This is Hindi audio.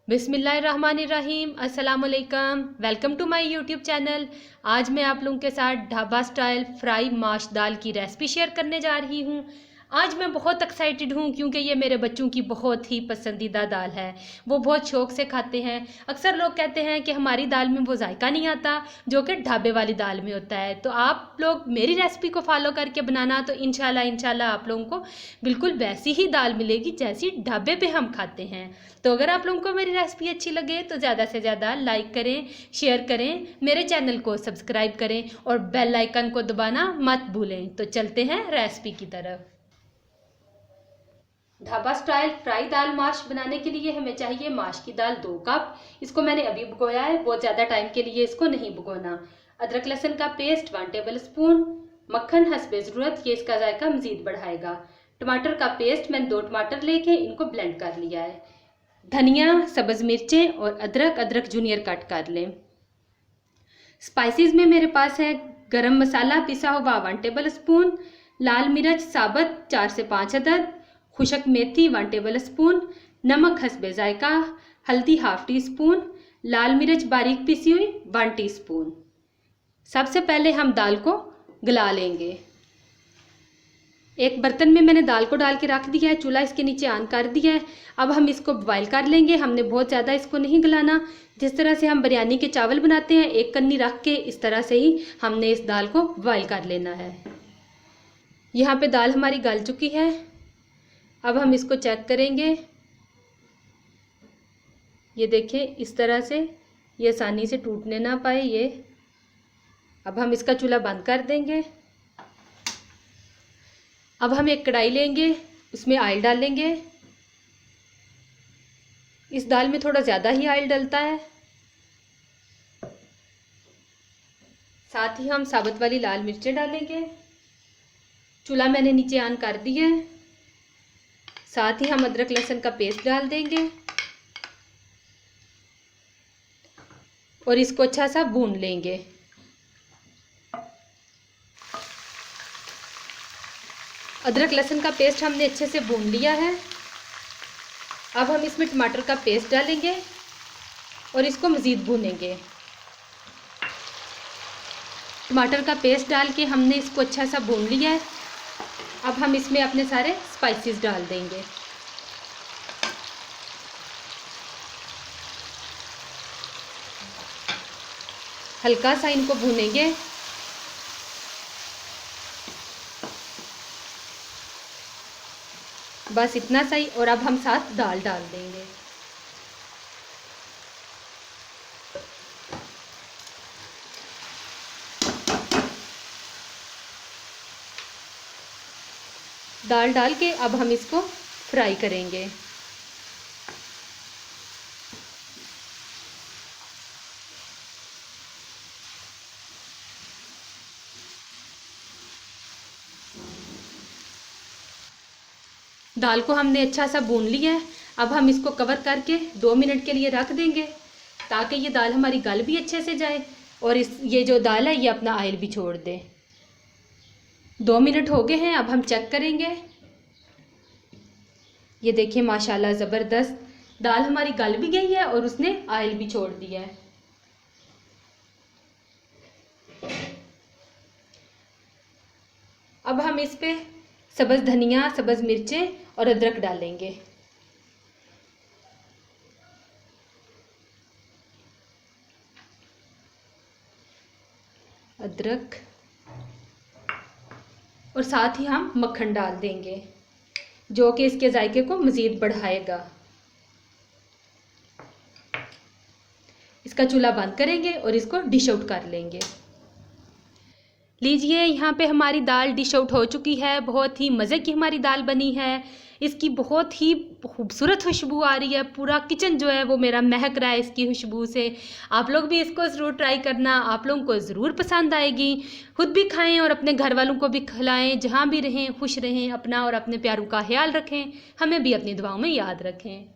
बिस्मिल्लाहिर्रहमानिर्रहीम। अस्सलामुअलैकुम। Welcome to my YouTube channel. आज मैं आप लोगों के साथ ढाबा स्टाइल फ्राई माश दाल की रेसिपी शेयर करने जा रही हूँ। आज मैं बहुत एक्साइटेड हूँ क्योंकि ये मेरे बच्चों की बहुत ही पसंदीदा दाल है। वो बहुत शौक से खाते हैं। अक्सर लोग कहते हैं कि हमारी दाल में वो जायका नहीं आता जो कि ढाबे वाली दाल में होता है। तो आप लोग मेरी रेसिपी को फॉलो करके बनाना, तो इंशाल्लाह आप लोगों को बिल्कुल वैसी ही दाल मिलेगी जैसी ढाबे पे हम खाते हैं। तो अगर आप लोगों को मेरी रेसिपी अच्छी लगे तो ज़्यादा से ज़्यादा लाइक करें, शेयर करें, मेरे चैनल को सब्सक्राइब करें और बेल आइकन को दबाना मत भूलें। तो चलते हैं रेसिपी की तरफ। ढाबा स्टाइल फ्राई दाल माश बनाने के लिए हमें चाहिए माश की दाल 2 कप। इसको मैंने अभी भिगोया है, बहुत ज़्यादा टाइम के लिए इसको नहीं भिगोना। अदरक लहसुन का पेस्ट 1 टेबल स्पून, मक्खन हस्बे ज़रूरत, ये इसका जायका मज़ीद बढ़ाएगा। टमाटर का पेस्ट मैंने 2 टमाटर लेके इनको ब्लेंड कर लिया है। धनिया, सब्ज़ मिर्चें और अदरक जूनियर कट कर लें। स्पाइसेस में मेरे पास है गरम मसाला पिसा हुआ 1 टेबल स्पून, लाल मिर्च साबुत 4 से 5 अदद, खुशक मेथी 1 टेबल स्पून, नमक हस्बे जायका, हल्दी 1/2 टी स्पून, लाल मिर्च बारीक पिसी हुई 1 टीस्पून। सबसे पहले हम दाल को गला लेंगे। एक बर्तन में मैंने दाल को डाल के रख दिया है, चूल्हा इसके नीचे ऑन कर दिया है। अब हम इसको बॉयल कर लेंगे। हमने बहुत ज़्यादा इसको नहीं गलाना। जिस तरह से हम बिरयानी के चावल बनाते हैं, एक कन्नी रख के, इस तरह से ही हमने इस दाल को बॉयल कर लेना है। यहाँ पे दाल हमारी गल चुकी है। अब हम इसको चेक करेंगे। ये देखिए, इस तरह से ये आसानी से टूटने ना पाए ये। अब हम इसका चूल्हा बंद कर देंगे। अब हम एक कढ़ाई लेंगे, उसमें ऑयल डालेंगे। इस दाल में थोड़ा ज़्यादा ही ऑयल डलता है। साथ ही हम साबुत वाली लाल मिर्चें डालेंगे। चूल्हा मैंने नीचे ऑन कर दिया है। साथ ही हम अदरक लहसुन का पेस्ट डाल देंगे और इसको अच्छा सा भून लेंगे। अदरक लहसुन का पेस्ट हमने अच्छे से भून लिया है। अब हम इसमें टमाटर का पेस्ट डालेंगे और इसको मज़ीद भूनेंगे। टमाटर का पेस्ट डाल के हमने इसको अच्छा सा भून लिया है। अब हम इसमें अपने सारे स्पाइसेस डाल देंगे। हल्का सा इनको भूनेंगे। बस इतना सही। और अब हम साथ दाल डाल देंगे। दाल डाल के अब हम इसको फ्राई करेंगे। दाल को हमने अच्छा सा भून लिया है। अब हम इसको कवर करके 2 मिनट के लिए रख देंगे ताकि ये दाल हमारी गल भी अच्छे से जाए और ये जो दाल है ये अपना ऑयल भी छोड़ दे। 2 मिनट हो गए हैं। अब हम चेक करेंगे। ये देखिए, माशाल्लाह ज़बरदस्त दाल हमारी गल भी गई है और उसने ऑयल भी छोड़ दिया है। अब हम इस पे सब्ज़ धनिया, सब्ज़ मिर्चें और अदरक डालेंगे। अदरक और साथ ही हम मक्खन डाल देंगे जो कि इसके जायके को मज़ीद बढ़ाएगा। इसका चूल्हा बंद करेंगे और इसको डिश आउट कर लेंगे। लीजिए, यहाँ पे हमारी दाल डिश आउट हो चुकी है। बहुत ही मज़े की हमारी दाल बनी है। इसकी बहुत ही खूबसूरत खुशबू आ रही है। पूरा किचन जो है वो मेरा महक रहा है इसकी खुशबू से। आप लोग भी इसको ज़रूर ट्राई करना, आप लोगों को ज़रूर पसंद आएगी। खुद भी खाएं और अपने घर वालों को भी खिलाएं। जहाँ भी रहें खुश रहें, अपना और अपने प्यारों का ख्याल रखें। हमें भी अपनी दुआओं में याद रखें।